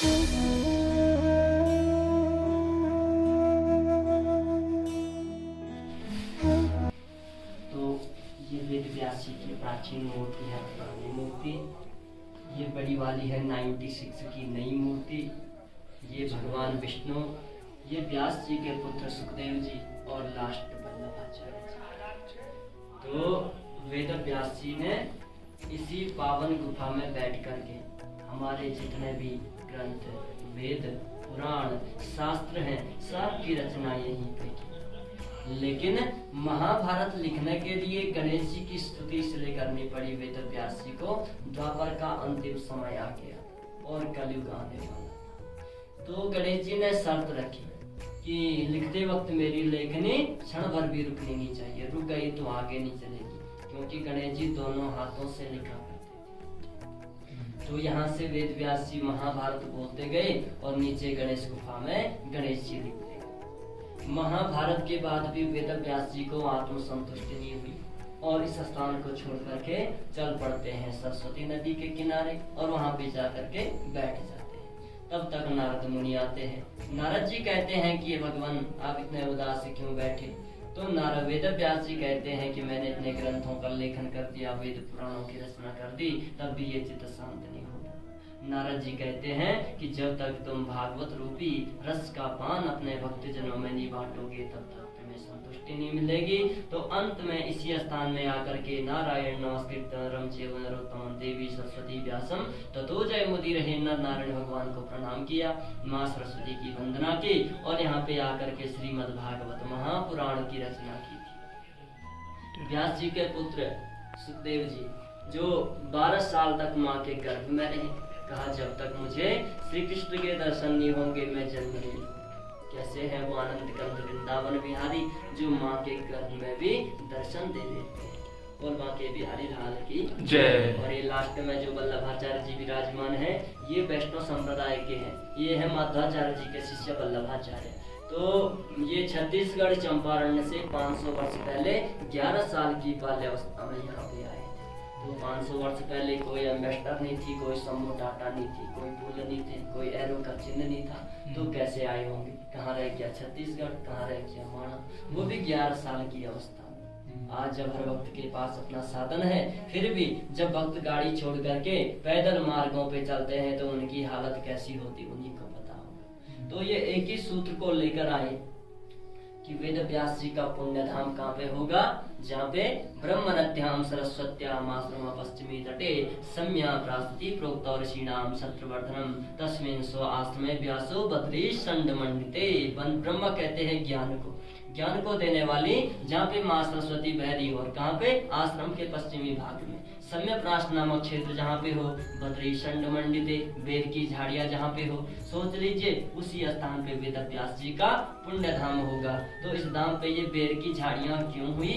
तो ये वेद व्यास जी की प्राचीन मूर्ति है, पुरानी मूर्ति। ये बड़ी वाली है 96 की नई मूर्ति। ये भगवान विष्णु, ये व्यास जी के पुत्र सुखदेव जी और लास्ट वल्लभाचार्य जी। तो वेद व्यास जी ने इसी पावन गुफा में बैठ करके हमारे जितने भी ग्रंथ, वेद, पुराण, शास्त्र हैं, सबकी रचना यहीं पे की। लेकिन महाभारत लिखने के लिए गणेश जी की स्तुति इसलिए करनी पड़ी वेद व्यास जी को, द्वापर का अंतिम समय आ गया और कलयुग आने वाला। तो गणेश जी ने शर्त रखी कि लिखते वक्त मेरी लेखनी क्षण भर भी रुकनी नहीं चाहिए, रुक गई तो आगे नहीं चलेगी, क्योंकि गणेश जी दोनों हाथों से लिखा करते थे। तो यहाँ से वेद व्यास जी महाभारत बोलते गए और नीचे गणेश गुफा में गणेश जी लिखते गए। महाभारत के बाद भी वेद व्यास जी को आत्मसंतुष्टि नहीं हुई और इस स्थान को छोड़ करके चल पड़ते हैं सरस्वती नदी के किनारे और वहां पे जा करके बैठ जाते हैं। तब तक नारद मुनि आते हैं। नारद जी कहते हैं कि भगवान आप इतने उदास क्यों बैठे? तो नारद वेद व्यास जी कहते हैं कि मैंने इतने ग्रंथों का लेखन कर दिया, वेद पुराणों की रचना कर दी, तब भी ये चित्त शांत नहीं होता। नारद जी कहते हैं कि जब तक तुम भागवत रूपी रस का पान अपने भक्त जनों में नहीं बांटोगे तब तक तुम्हें संतुष्टि नहीं मिलेगी। तो अंत में इसी स्थान में आकर के नारायण नमस्कृतं चैव नरोत्तमं देवी सरस्वती व्यासम ततो जय मुदीर हे नर नारायण भगवान को प्रणाम किया, माँ सरस्वती की वंदना की और यहाँ पे आकर के श्रीमद् भागवत महापुराण की रचना की थी। व्यास जी के पुत्र सुखदेव जी जो 12 साल तक माँ के गर्भ में रहे, कहा जब तक मुझे श्री कृष्ण के दर्शन नहीं होंगे मैं जन्म नहीं लूंगा। कैसे है वो आनंद कंद वृंदावन बिहारी जो माँ के गर्भ में भी दर्शन दे देते हैं। और माँ के बिहारी लाल की जय। और ये लास्ट में जो वल्लभाचार्य जी विराजमान है ये वैष्णव संप्रदाय के हैं, ये है माधवाचार्य जी के शिष्य वल्लभाचार्य। तो ये छत्तीसगढ़ चंपारण से 500 वर्ष पहले 11 साल की बाल्यावस्था में यहाँ पे आए थे। तो 500 वर्ष पहले कोई एम्बेसडर नहीं थी, कोई समूह टाटा नहीं थी, कोई पुल नहीं थे, कोई एरो का चिन्ह नहीं था। तो कैसे आए होंगे? कहाँ रह गया छत्तीसगढ़, कहाँ रह गया माणा, वो भी 11 साल की अवस्था में। आज जब हर वक्त के पास अपना साधन है, फिर भी जब भक्त गाड़ी छोड़ करके पैदल मार्गों पे चलते हैं तो उनकी हालत कैसी होती उन्हीं को पता होगा। तो ये एक ही सूत्र को लेकर आए कि वेद व्यास जी का पुण्य धाम कहाँ पे होगा? जहाँ पे ब्रह्म नद्याम सरस्वत्याम आश्रम पश्चिमी तटे सम्या प्रास्ति प्रोक्त ऋषिणाम शत्रुवर्धनम तस्मिन् स्व आश्रमे व्यासो बद्री संड मंडिते। ब्रह्म कहते हैं ज्ञान को, ज्ञान को देने वाली, जहाँ पे माँ सरस्वती बह रही हो। और कहाँ पे? आश्रम के पश्चिमी भाग में सम्य प्रास नामक क्षेत्र जहाँ पे हो, बद्री संड मंडिते, बेर की झाड़ियाँ जहाँ पे हो, सोच लीजिए उसी स्थान पे वेद व्यास जी का पुण्य धाम होगा। तो इस धाम पे ये बेर की झाड़ियाँ क्यों हुई?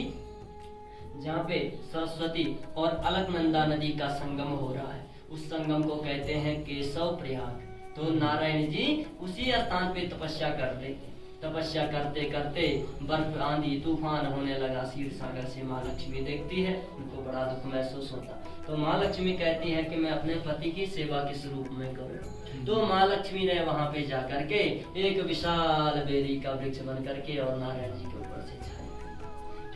जहाँ पे सरस्वती और अलकनंदा नदी का संगम हो रहा है, उस संगम को कहते हैं केशव प्रयाग। तो नारायण जी उसी स्थान पे तपस्या कर रहे थे। तपस्या करते करते बर्फ, आंधी, तूफान होने लगा। क्षीर सागर से माँ लक्ष्मी देखती है, उनको बड़ा दुख महसूस होता। तो माँ लक्ष्मी कहती है कि मैं अपने पति की सेवा किस रूप में करूँ। तो माँ लक्ष्मी ने वहां पे जा करके एक विशाल बेरी का वृक्ष बन करके और नारायण जी के ऊपर से छाई।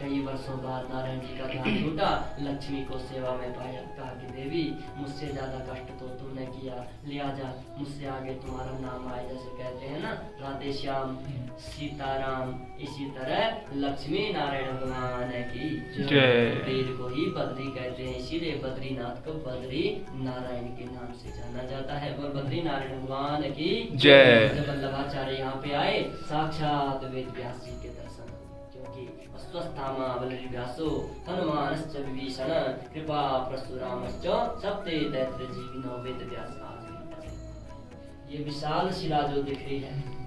कई वर्षों बाद नारायण जी का ध्यान टूटा, लक्ष्मी को सेवा में पाया। कहा कि देवी मुझसे ज्यादा कष्ट तो तुमने किया, लिहाजा मुझसे आगे तुम्हारा नाम आए। जैसे कहते हैं ना राधे श्याम सीताराम, इसी तरह लक्ष्मी नारायण भगवान की जय। बेर को ही बद्री कहते हैं, इसीलिए बद्रीनाथ को बद्री नारायण के नाम से जाना जाता है। और बद्री नारायण भगवान की जय। जब वल्लभाचार्य यहाँ पे आए, साक्षात वेद व्यास जी के दर्शन, क्योंकि अस्वस्थामा बलिर्व्यासो हनुमानश्च विभीषण कृपा परशुरामश्च सप्ते दैत्र जीविनो वेद व्यास आज। ये विशाल शिला जो दिख रही है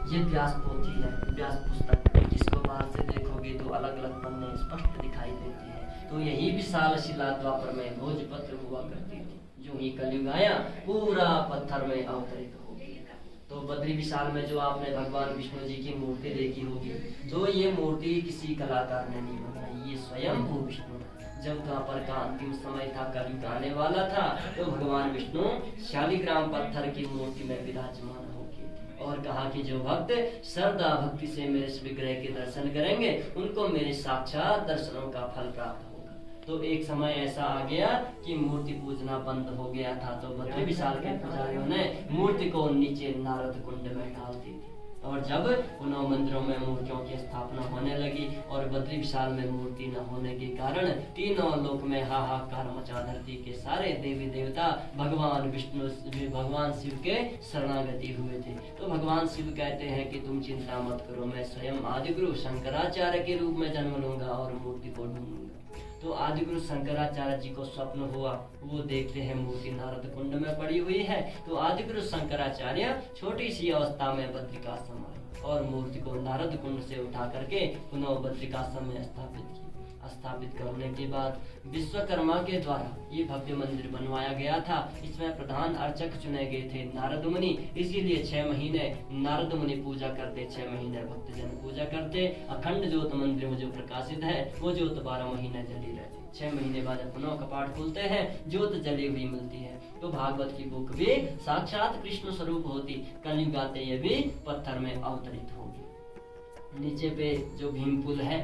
ये व्यास पोथी है, व्यास पुस्तक, जिसको बाहर से देखोगे तो अलग अलग पन्ने स्पष्ट दिखाई देती है। तो यही विशाल शिला द्वापर में भोजपत्र हुआ करती थी। जो ही कलयुग आया पूरा पत्थर में अवतरित हो गया। तो बद्री विशाल में जो आपने भगवान विष्णु जी की मूर्ति देखी होगी, तो ये मूर्ति किसी कलाकार ने नहीं बनाई, ये स्वयं भू विष्णु। जब द्वापर का अंतिम समय था, कलयुग आने वाला था, तो भगवान विष्णु शालिग्राम पत्थर की मूर्ति में विराजमान हो गए थे और कहा कि जो भक्त श्रद्धा भक्ति से मेरे इस विग्रह के दर्शन करेंगे उनको मेरे साक्षात दर्शनों का फल प्राप्त होगा। तो एक समय ऐसा आ गया कि मूर्ति पूजना बंद हो गया था, तो बद्री विशाल के पुजारियों ने मूर्ति को नीचे नारद कुंड में डाल दी थी। और जब पुनः मंदिरों में मूर्तियों की स्थापना होने लगी और बद्री विशाल में मूर्ति न होने के कारण तीनों लोक में हाहाकार मचा, धरती के सारे देवी देवता भगवान विष्णु भगवान शिव के शरणागति हुए थे। तो भगवान शिव कहते हैं कि तुम चिंता मत करो, मैं स्वयं आदिगुरु शंकराचार्य के रूप में जन्म लूंगा और मूर्ति को ढूंढूंगा। तो आदिगुरु शंकराचार्य जी को स्वप्न हुआ, वो देखते हैं मूर्ति नारद कुंड में पड़ी हुई है। तो आदिगुरु शंकराचार्य छोटी सी अवस्था में बद्रिकाश्रम आए और मूर्ति को नारद कुंड से उठा करके पुनः बद्रिकाश्रम में स्थापित किया। स्थापित करने के बाद विश्वकर्मा के द्वारा ये भव्य मंदिर बनवाया गया था। इसमें प्रधान अर्चक चुने गए थे नारद मुनि, इसीलिए 6 महीने नारद मुनि पूजा करते, 6 महीने भक्तजन पूजा करते। अखंड ज्योत मंदिर में जो प्रकाशित है वो ज्योत 12 महीने जली रहती, 6 महीने बाद पुनः कपाट खुलते हैं, ज्योत जली हुई मिलती है। तो भागवत की बुक भी साक्षात कृष्ण स्वरूप होती, कलयुग आते ये भी पत्थर में अवतरित होगी। नीचे पे जो भीम पुल है,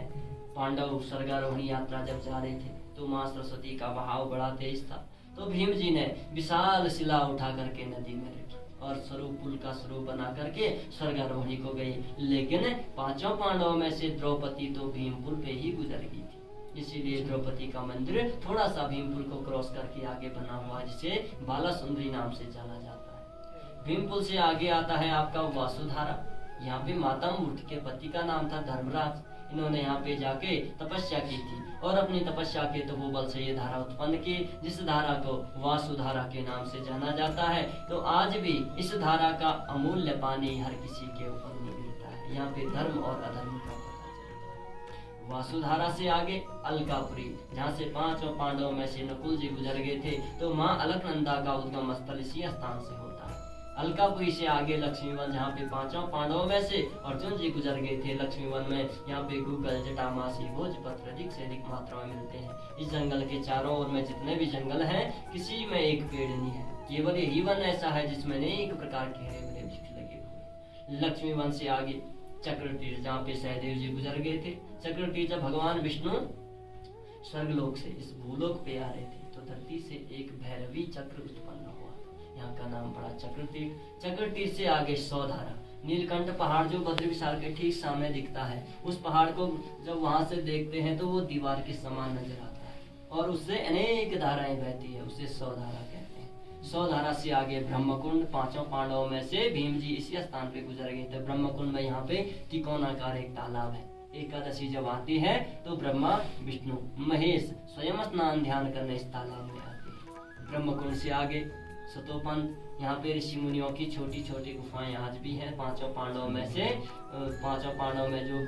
पांडव स्वर्गारोहणी यात्रा जब जा रहे थे तो माँ सरस्वती का बहाव बड़ा तेज था, तो भीम जी ने विशाल शिला उठा करके नदी में रखी और स्वरूप पुल का स्वरूप बना करके स्वर्गारोहणी को गई। लेकिन 5 पांडवों में से द्रौपदी तो भीम पुल पे ही गुजर गई थी, इसीलिए द्रौपदी का मंदिर थोड़ा सा भीम पुल को क्रॉस करके आगे बना हुआ, जिसे बाला सुंदरी नाम से जाना जाता है। भीम पुल से आगे आता है आपका वासुधारा। यहाँ पे माता मूर्ति के पति का नाम था धर्मराज। इन्होंने यहाँ पे जाके तपस्या की थी और अपनी तपस्या के तो वो बल से ये धारा उत्पन्न की, जिस धारा को वासुधारा के नाम से जाना जाता है। तो आज भी इस धारा का अमूल्य पानी हर किसी के ऊपर नहीं गिरता है। यहाँ पे धर्म और अधर्म का पता चलता है। वासुधारा से आगे अलकापुरी, जहाँ से 5 पांडवों में से नकुल जी गुजर गए थे, तो माँ अलकनंदा का उद्गम स्थल इसी स्थान से होता है। अलकापुरी से आगे लक्ष्मीवन, जहाँ पे 5 पांडवों में से अर्जुन जी गुजर गए थे। लक्ष्मीवन में यहाँ पे गूगल, जटामासी, भोजपत्र अधिक से अधिक मात्रा में मिलते हैं। इस जंगल के चारों ओर में जितने भी जंगल हैं, किसी में एक पेड़ नहीं है, केवल यही वन ऐसा है जिसमें अनेक प्रकार के हरे भरे वृक्ष लगे हुए। लक्ष्मीवन से आगे चक्रतीर्थ, जहाँ पे सहदेव जी गुजर गए थे। चक्रतीर्थ जब भगवान विष्णु स्वर्गलोक से इस भूलोक पे आ रहे थे, तो धरती से एक भैरवी चक्र उत्पन्न हुआ, यहाँ का नाम पड़ा चक्रतीर्थ। चक्रतीर्थ से आगे सौधारा, नीलकंठ पहाड़ जो बद्री विशाल के ठीक सामने दिखता है, उस पहाड़ को जब वहां से देखते हैं तो वो दीवार के समान नजर आता है और उससे अनेक धाराएं बहती है, उसे सौधारा कहते हैं। सौधारा से आगे ब्रह्मकुंड, 5 पांडवों में से भीम जी इसी स्थान पे गुजर गए थे। ब्रह्मकुंड में यहाँ पे त्रिकोणाकार एक तालाब है। एकादशी जब आती है तो ब्रह्मा, विष्णु, महेश स्वयं स्नान ध्यान करने इस तालाब में आते हैं। ब्रह्मकुंड से आगे सतोपंथ, यहाँ पे ऋषि मुनियों की छोटी छोटी गुफाएं आज भी हैं। 5 पांडवों में से 5 पांडवों में जो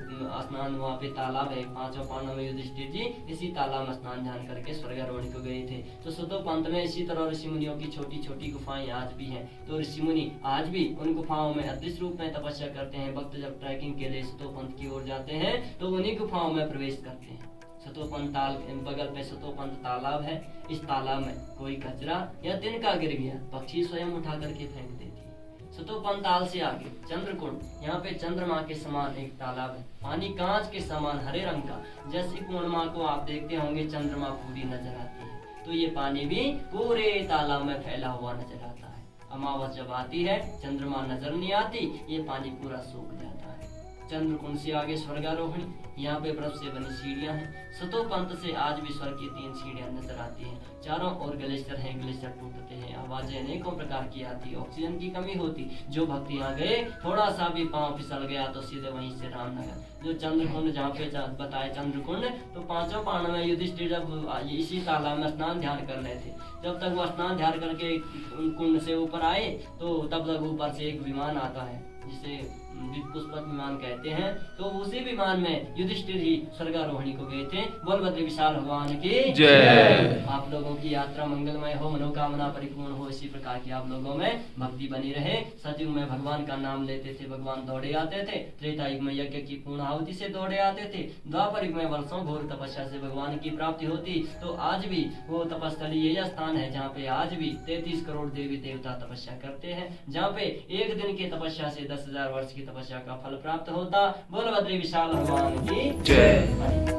स्नान, वहाँ पे तालाब है, 5 पांडवों में युधिष्ठिर जी इसी तालाब में स्नान ध्यान करके स्वर्गारोहण को गए थे। तो सतोपंथ में इसी तरह ऋषि मुनियों की छोटी छोटी गुफाएं आज भी हैं। तो ऋषि मुनि आज भी उन गुफाओं में अदृश्य रूप में तपस्या करते हैं। भक्त जब ट्रैकिंग के लिए सतोपंथ की ओर जाते हैं तो उन्हीं गुफाओं में प्रवेश करते हैं। सतोपंथ ताल बगल पे सतोपंथ तालाब है। इस तालाब में कोई कचरा या तिनका गिर गया, पक्षी स्वयं उठा करके फेंक देती है। सतोपंथ ताल से आगे चंद्रकुंड, यहाँ पे चंद्रमा के समान एक तालाब है, पानी कांच के समान हरे रंग का। जैसी पूर्णिमा को आप देखते होंगे चंद्रमा पूरी नजर आती है, तो ये पानी भी पूरे तालाब में फैला हुआ नजर आता है। अमावस जब आती है चंद्रमा नजर नहीं आती, ये पानी पूरा सूख जाता है। चंद्रकुंड से आगे स्वर्गारोहणी, यहाँ पे बर्फ से बनी सीढ़ियां हैं। सतोपंथ से आज भी स्वर्ग की 3 सीढ़ियां नजर आती हैं। चारों ओर ग्लेशियर हैं, ग्लेशियर टूटते हैं, आवाजें अनेकों प्रकार की आती, ऑक्सीजन की कमी होती। जो भक्त यहाँ गए, थोड़ा सा भी पांव फिसल गया तो सीधे वहीं से रामनगर। जो चंद्रकुंड जहाँ पे बताए चंद्रकुंड, तो 5 पांडव में युधिष्ठिर जब इसी तालाब में स्नान ध्यान कर रहे थे, जब तक वह स्नान ध्यान करके कुंड से ऊपर आए तो तब तक ऊपर से एक विमान आता है। जिसे पुष्पक विमान कहते हैं, तो उसी विमान में युधिष्ठिर ही स्वर्गारोहणी को गए थे। बोल बद्री विशाल भगवान की जय। आप लोगों की यात्रा मंगलमय हो, मनोकामना परिपूर्ण हो, इसी प्रकार की आप लोगों में भक्ति बनी रहे। सतयुग में भगवान का नाम लेते थे, भगवान दौड़े आते थे। त्रेता युग में यज्ञ की पूर्ण आहुति से दौड़े आते थे। द्वापर युग में वर्षों घोर तपस्या से भगवान की प्राप्ति होती। तो आज भी वो तपस्थली यही स्थान है जहाँ पे आज भी 33 करोड़ देवी देवता तपस्या करते हैं, जहाँ पे एक दिन की तपस्या से 10,000 वर्ष की तपस्या का फल प्राप्त होता। बोल बद्री विशाल भगवान की जय।